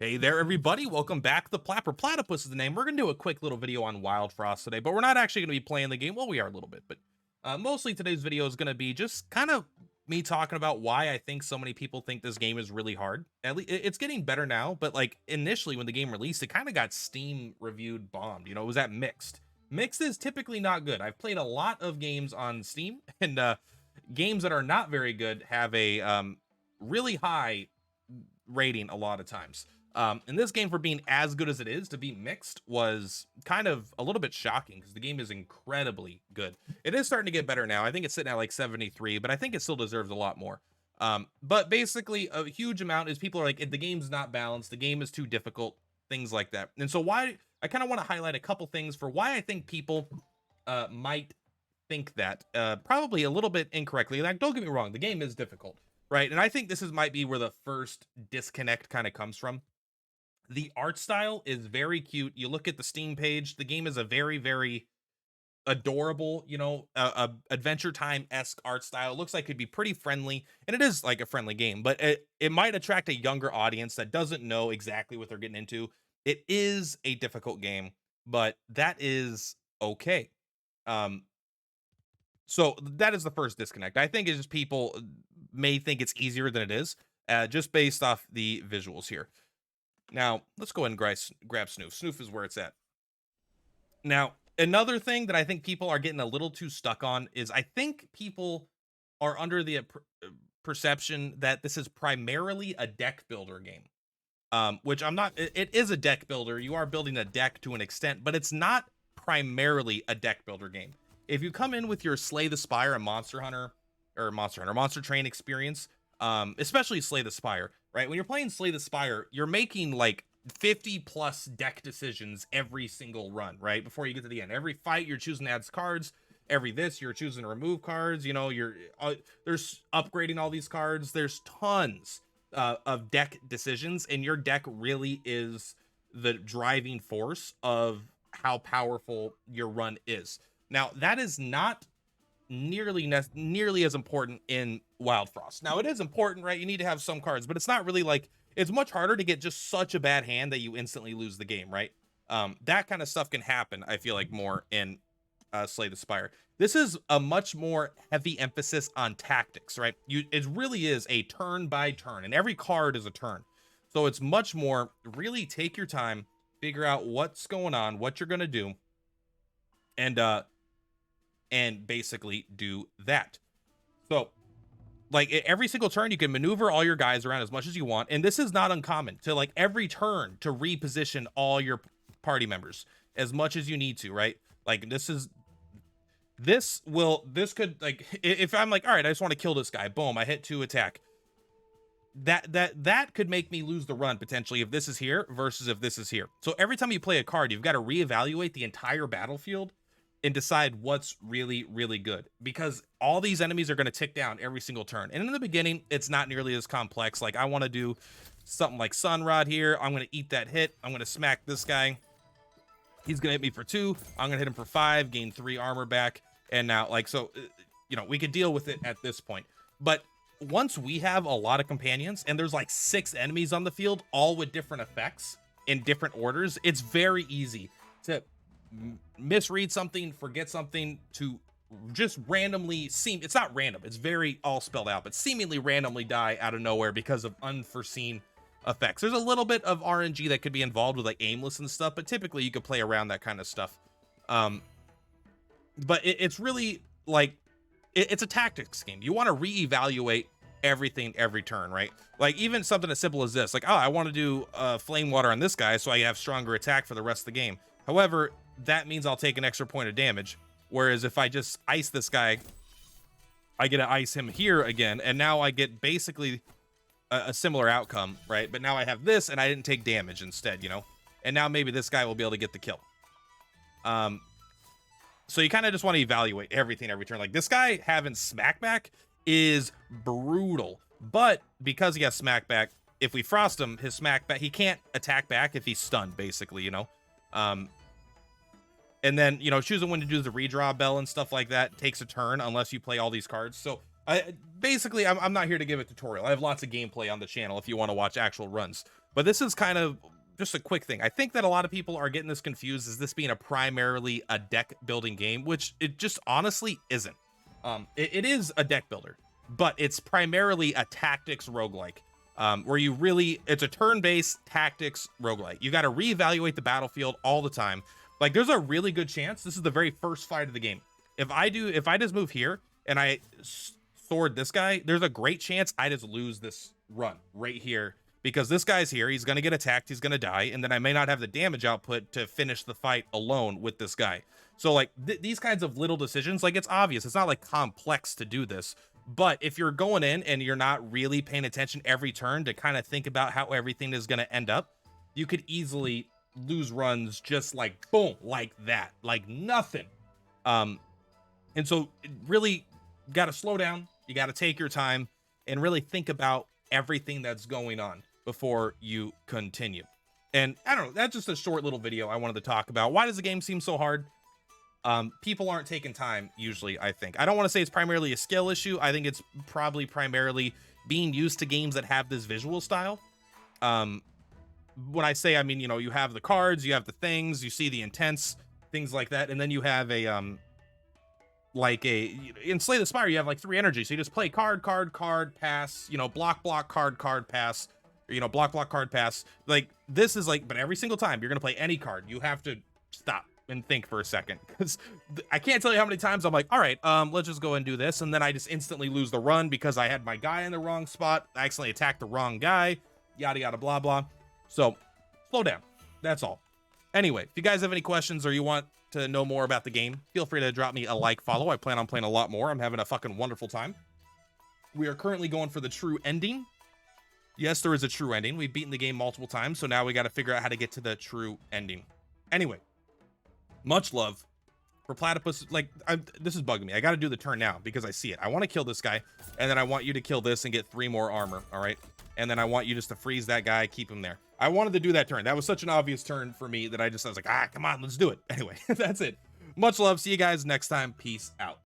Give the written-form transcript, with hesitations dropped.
Hey there, everybody. Welcome back. The Plat, Platypus is the name. We're going to do a quick little video on Wildfrost today, but we're not actually going to be playing the game. Well, we are a little bit, but mostly today's video is going to be just kind of me talking about why I think so many people think this game is really hard. At least it's getting better now, but like initially when the game released, it kind of got Steam reviewed bombed. You know, it was at mixed. Mixed is typically not good. I've played a lot of games on Steam, and games that are not very good have a really high rating a lot of times. And this game, for being as good as it is, to be mixed was kind of a little bit shocking because the game is incredibly good. It is starting to get better now. I think it's sitting at like 73, but I think it still deserves a lot more. But basically, a huge amount is people are like, the game's not balanced, the game is too difficult, things like that. And so why I kind of want to highlight a couple things for why I think people might think that probably a little bit incorrectly. Like, don't get me wrong, the game is difficult, right? And I think this might be where the first disconnect kind of comes from. The art style is very cute. You look at the Steam page, the game is a very, very adorable, you know, Adventure Time-esque art style. It looks like it'd be pretty friendly, and it is like a friendly game, but it might attract a younger audience that doesn't know exactly what they're getting into. It is a difficult game, but that is okay. Um, so that is the first disconnect. I think it's just people may think it's easier than it is, just based off the visuals here. Now, let's go ahead and grab Snoof. Snoof is where it's at. Now, another thing that I think people are getting a little too stuck on is I think people are under the perception that this is primarily a deck builder game, which I'm not. It is a deck builder. You are building a deck to an extent, but it's not primarily a deck builder game. If you come in with your Slay the Spire and Monster Train experience, especially Slay the Spire, right? When you're playing Slay the Spire, you're making like 50 plus deck decisions every single run, right? Before you get to the end. Every fight, you're choosing to add cards. Every this, you're choosing to remove cards. You know, there's upgrading all these cards. There's tons of deck decisions, and your deck really is the driving force of how powerful your run is. Now, that is not nearly as important in Wildfrost. Now, it is important, right? You need to have some cards, but it's not really like, it's much harder to get just such a bad hand that you instantly lose the game, right? That kind of stuff can happen, I feel like, more in Slay the Spire. This is a much more heavy emphasis on tactics, right? It really is a turn by turn, and every card is a turn. So it's much more really take your time, figure out what's going on, what you're going to do, and basically do that. So like every single turn, you can maneuver all your guys around as much as you want. And this is not uncommon to like every turn to reposition all your party members as much as you need to, right? Like this could like, if I'm like, all right, I just want to kill this guy. Boom. I hit 2 attack. That could make me lose the run potentially if this is here versus if this is here. So every time you play a card, you've got to reevaluate the entire battlefield and decide what's really, really good, because all these enemies are going to tick down every single turn. And in the beginning, it's not nearly as complex. Like I want to do something like Sunrod here. I'm going to eat that hit. I'm going to smack this guy. He's going to hit me for 2. I'm going to hit him for 5, gain 3 armor back. And now like, so, you know, we could deal with it at this point. But once we have a lot of companions and there's like 6 enemies on the field, all with different effects in different orders, it's very easy to misread something, forget something, to just randomly it's not random, it's very all spelled out, but seemingly randomly die out of nowhere because of unforeseen effects. There's a little bit of RNG that could be involved with like aimless and stuff, but typically you could play around that kind of stuff. But it's really like it's a tactics game. You want to reevaluate everything every turn, right? Like even something as simple as this, like, oh, I want to do flame water on this guy so I have stronger attack for the rest of the game. However, that means I'll take an extra point of damage. Whereas if I just ice this guy, I get to ice him here again. And now I get basically a similar outcome, right? But now I have this and I didn't take damage instead, you know? And now maybe this guy will be able to get the kill. So you kind of just want to evaluate everything every turn. Like this guy having smackback is brutal. But because he has smackback, if we frost him, his smackback, he can't attack back if he's stunned, basically, you know? And then, you know, choosing when to do the redraw bell and stuff like that takes a turn unless you play all these cards. So basically, I'm not here to give a tutorial. I have lots of gameplay on the channel if you want to watch actual runs. But this is kind of just a quick thing. I think that a lot of people are getting this confused as this being a primarily a deck building game, which it just honestly isn't. It is a deck builder, but it's primarily a tactics roguelike, where it's a turn-based tactics roguelike. You got to reevaluate the battlefield all the time. Like, there's a really good chance this is the very first fight of the game. If I just move here and I sword this guy, there's a great chance I just lose this run right here, because this guy's here, he's going to get attacked, he's going to die, and then I may not have the damage output to finish the fight alone with this guy. So like these kinds of little decisions, like, it's obvious, it's not like complex to do this, but if you're going in and you're not really paying attention every turn to kind of think about how everything is going to end up, you could easily lose runs just like boom, like that, like nothing. And so really got to slow down, you got to take your time and really think about everything that's going on before you continue. And I don't know, that's just a short little video I wanted to talk about. Why does the game seem so hard? People aren't taking time usually, I think. I don't want to say it's primarily a skill issue. I think it's probably primarily being used to games that have this visual style. When I say, I mean, you know, you have the cards, you have the things, you see the intents, things like that, and then you have a in Slay the Spire, you have like 3 energies. So you just play card, pass, you know, block, card, pass, or, you know, block, card, pass. Like, this is like, but every single time you're going to play any card, you have to stop and think for a second, because I can't tell you how many times I'm like, all right, let's just go and do this. And then I just instantly lose the run because I had my guy in the wrong spot. I accidentally attacked the wrong guy, yada, yada, blah, blah. So slow down. That's all. Anyway, if you guys have any questions or you want to know more about the game, feel free to drop me a like, follow. I plan on playing a lot more. I'm having a fucking wonderful time. We are currently going for the true ending. Yes, there is a true ending. We've beaten the game multiple times, so now we got to figure out how to get to the true ending. Anyway, much love for Platypus. Like, this is bugging me. I got to do the turn now because I see it. I want to kill this guy, and then I want you to kill this and get 3 more armor, all right? And then I want you just to freeze that guy, keep him there. I wanted to do that turn. That was such an obvious turn for me that I was like, come on, let's do it. Anyway, that's it. Much love. See you guys next time. Peace out.